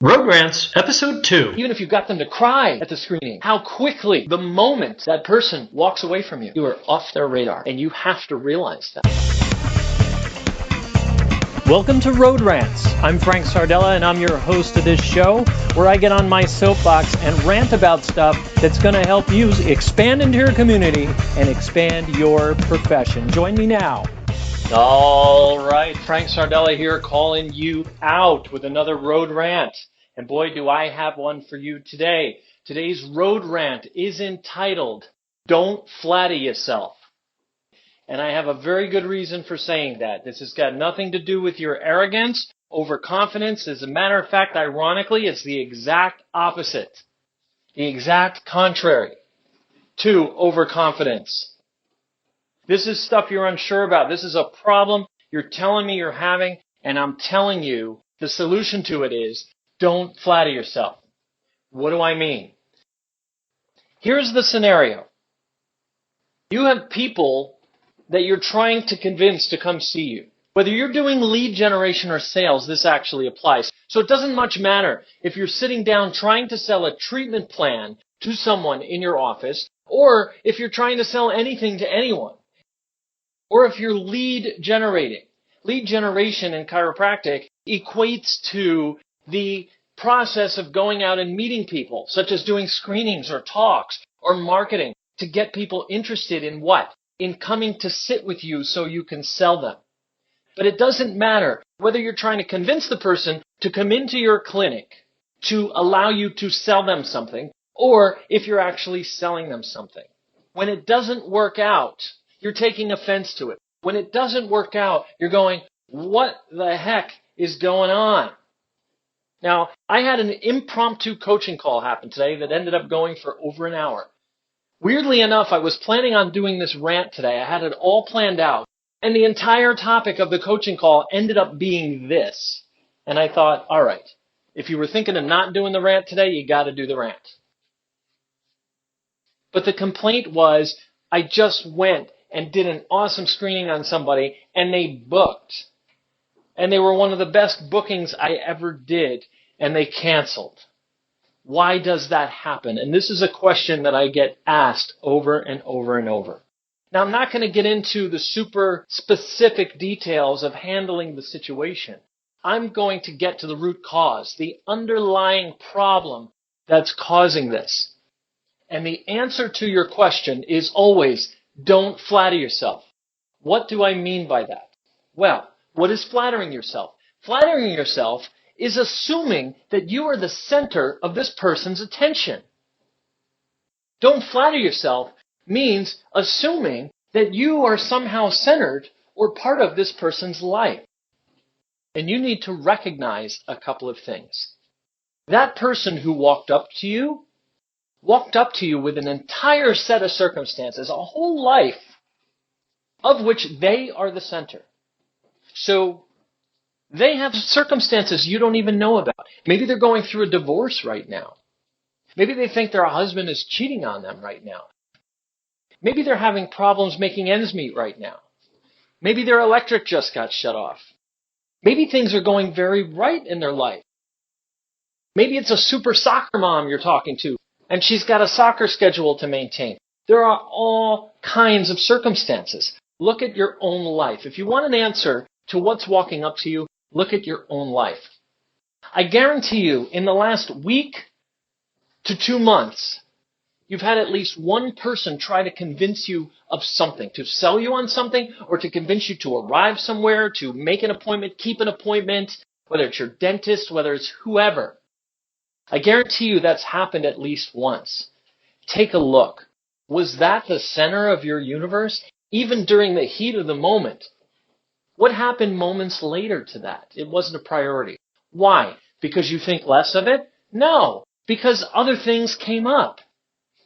RoadRants, Episode 2. Even if you got them to cry at the screening, how quickly, the moment that person walks away from you, you are off their radar, and you have to realize that. Welcome to RoadRants. I'm Frank Sardella, and I'm your host of this show, where I get on my soapbox and rant about stuff that's going to help you expand into your community and expand your profession. Join me now. All right, Frank Sardella here, calling you out with another Road Rant. And boy, do I have one for you today. Today's Road Rant is entitled, Don't Flatter Yourself. And I have a very good reason for saying that. This has got nothing to do with your arrogance, overconfidence. As a matter of fact, ironically, it's the exact opposite. The exact contrary to overconfidence. This is stuff you're unsure about. This is a problem you're telling me you're having, and I'm telling you the solution to it is don't flatter yourself. What do I mean? Here's the scenario. You have people that you're trying to convince to come see you. Whether you're doing lead generation or sales, this actually applies. So it doesn't much matter if you're sitting down trying to sell a treatment plan to someone in your office, or if you're trying to sell anything to anyone, or if you're lead generating. Lead generation in chiropractic equates to the process of going out and meeting people, such as doing screenings or talks or marketing to get people interested in what? In coming to sit with you so you can sell them. But it doesn't matter whether you're trying to convince the person to come into your clinic to allow you to sell them something, or if you're actually selling them something. When it doesn't work out, you're taking offense to it. When it doesn't work out, you're going, what the heck is going on? Now, I had an impromptu coaching call happen today that ended up going for over an hour. Weirdly enough, I was planning on doing this rant today. I had it all planned out. And the entire topic of the coaching call ended up being this. And I thought, all right, if you were thinking of not doing the rant today, you got to do the rant. But the complaint was, I just went and did an awesome screening on somebody, and they booked. And they were one of the best bookings I ever did, and they canceled. Why does that happen? And this is a question that I get asked over and over and over. Now, I'm not going to get into the super specific details of handling the situation. I'm going to get to the root cause, the underlying problem that's causing this. And the answer to your question is always, don't flatter yourself. What do I mean by that? Well, what is flattering yourself? Flattering yourself is assuming that you are the center of this person's attention. Don't flatter yourself means assuming that you are somehow centered or part of this person's life. And you need to recognize a couple of things. That person who walked up to you with an entire set of circumstances, a whole life, of which they are the center. So they have circumstances you don't even know about. Maybe they're going through a divorce right now. Maybe they think their husband is cheating on them right now. Maybe they're having problems making ends meet right now. Maybe their electric just got shut off. Maybe things are going very right in their life. Maybe it's a super soccer mom you're talking to, and she's got a soccer schedule to maintain. There are all kinds of circumstances. Look at your own life. If you want an answer to what's walking up to you, look at your own life. I guarantee you, in the last week to 2 months, you've had at least one person try to convince you of something, to sell you on something, or to convince you to arrive somewhere, to make an appointment, keep an appointment, whether it's your dentist, whether it's whoever. I guarantee you that's happened at least once. Take a look. Was that the center of your universe? Even during the heat of the moment. What happened moments later to that? It wasn't a priority. Why? Because you think less of it? No, because other things came up.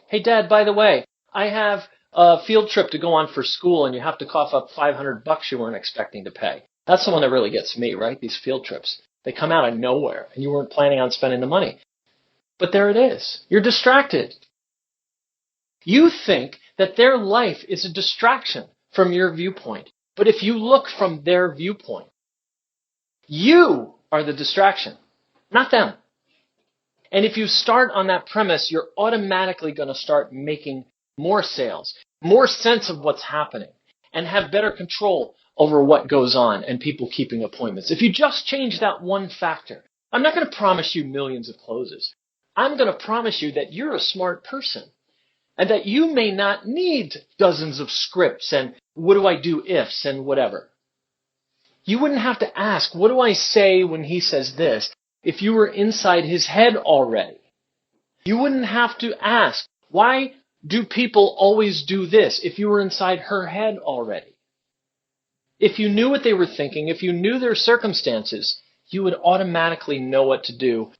Hey, Dad, by the way, I have a field trip to go on for school, and you have to cough up $500 you weren't expecting to pay. That's the one that really gets me, right? These field trips. They come out of nowhere, and you weren't planning on spending the money. But there it is. You're distracted. You think that their life is a distraction from your viewpoint. But if you look from their viewpoint, you are the distraction, not them. And if you start on that premise, you're automatically going to start making more sales, more sense of what's happening, and have better control over what goes on and people keeping appointments. If you just change that one factor, I'm not going to promise you millions of closes. I'm going to promise you that you're a smart person and that you may not need dozens of scripts and what do I do ifs and whatever. You wouldn't have to ask, what do I say when he says this, if you were inside his head already. You wouldn't have to ask, why do people always do this, if you were inside her head already. If you knew what they were thinking, if you knew their circumstances, you would automatically know what to do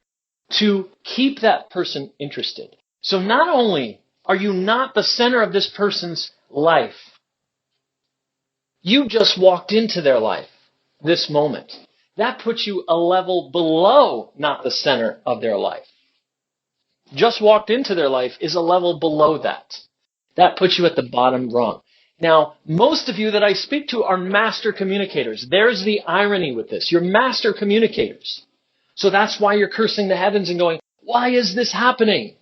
to keep that person interested. So not only are you not the center of this person's life, you just walked into their life this moment. That puts you a level below not the center of their life. Just walked into their life is a level below that. That puts you at the bottom rung. Now, most of you that I speak to are master communicators. There's the irony with this. You're master communicators. So that's why you're cursing the heavens and going, why is this happening?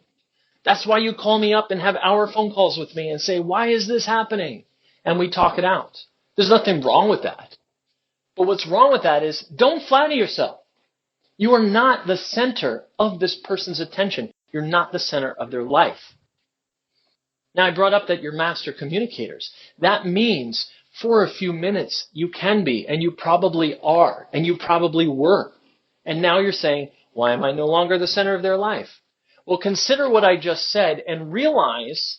That's why you call me up and have hour phone calls with me and say, why is this happening? And we talk it out. There's nothing wrong with that. But what's wrong with that is don't flatter yourself. You are not the center of this person's attention. You're not the center of their life. Now, I brought up that you're master communicators. That means for a few minutes you can be, and you probably are, and you probably were. And now you're saying, why am I no longer the center of their life? Well, consider what I just said and realize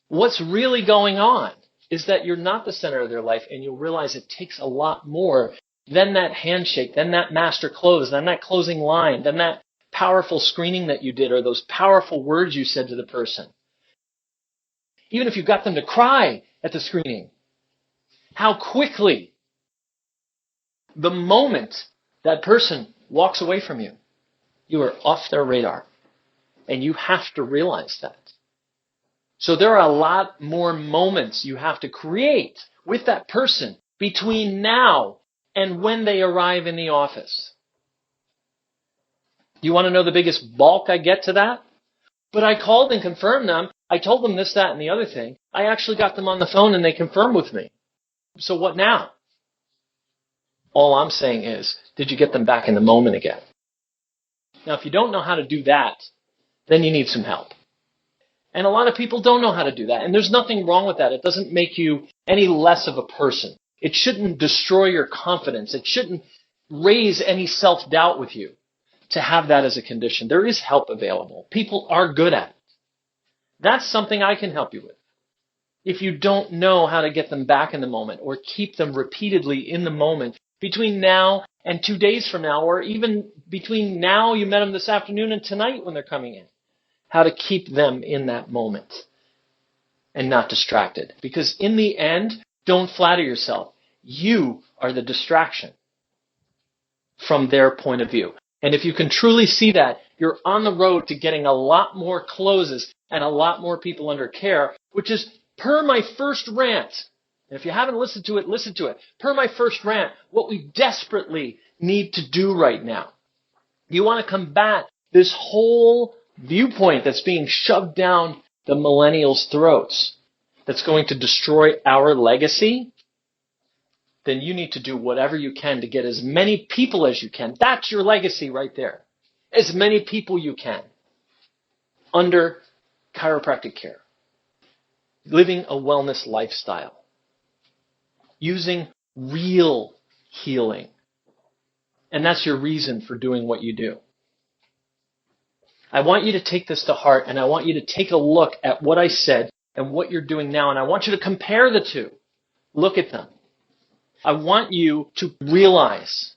what's really going on is that you're not the center of their life, and you'll realize it takes a lot more than that handshake, than that master close, than that closing line, than that powerful screening that you did or those powerful words you said to the person. Even if you got them to cry at the screening, how quickly the moment that person walks away from you, you are off their radar. And you have to realize that. So there are a lot more moments you have to create with that person between now and when they arrive in the office. You want to know the biggest bulk I get to that? But I called and confirmed them. I told them this, that, and the other thing. I actually got them on the phone and they confirmed with me. So what now? All I'm saying is, did you get them back in the moment again? Now, if you don't know how to do that, then you need some help. And a lot of people don't know how to do that. And there's nothing wrong with that. It doesn't make you any less of a person. It shouldn't destroy your confidence. It shouldn't raise any self-doubt with you to have that as a condition. There is help available. People are good at it. That's something I can help you with. If you don't know how to get them back in the moment or keep them repeatedly in the moment between now and 2 days from now, or even between now you met them this afternoon and tonight when they're coming in, how to keep them in that moment and not distracted. Because in the end, don't flatter yourself. You are the distraction from their point of view. And if you can truly see that, you're on the road to getting a lot more closes and a lot more people under care, which is per my first rant. And if you haven't listened to it, listen to it. Per my first rant, what we desperately need to do right now. You want to combat this whole viewpoint that's being shoved down the millennials' throats, that's going to destroy our legacy, then you need to do whatever you can to get as many people as you can. That's your legacy right there. As many people you can under chiropractic care. Living a wellness lifestyle. Using real healing. And that's your reason for doing what you do. I want you to take this to heart, and I want you to take a look at what I said and what you're doing now, and I want you to compare the two. Look at them. I want you to realize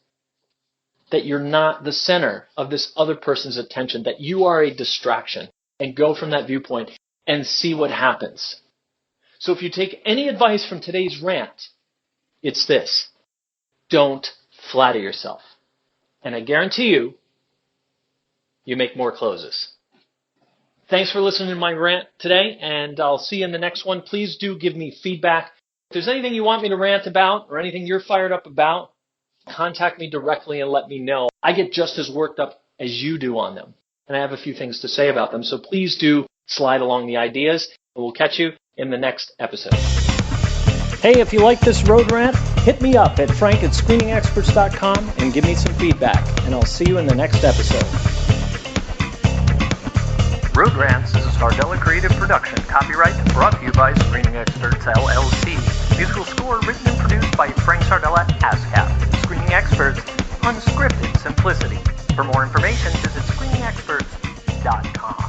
that you're not the center of this other person's attention, that you are a distraction, and go from that viewpoint and see what happens. So if you take any advice from today's rant, it's this. Don't flatter yourself. And I guarantee you, you make more closes. Thanks for listening to my rant today, and I'll see you in the next one. Please do give me feedback. If there's anything you want me to rant about or anything you're fired up about, contact me directly and let me know. I get just as worked up as you do on them. and I have a few things to say about them. So please do slide along the ideas, and we'll catch you in the next episode. Hey, if you like this Road Rant, hit me up at frank@screeningexperts.com and give me some feedback, and I'll see you in the next episode. Road Rants is a Sardella Creative production. Copyright brought to you by Screening Experts, LLC. Musical score written and produced by Frank Sardella, ASCAP. Screening Experts, unscripted simplicity. For more information, visit screeningexperts.com.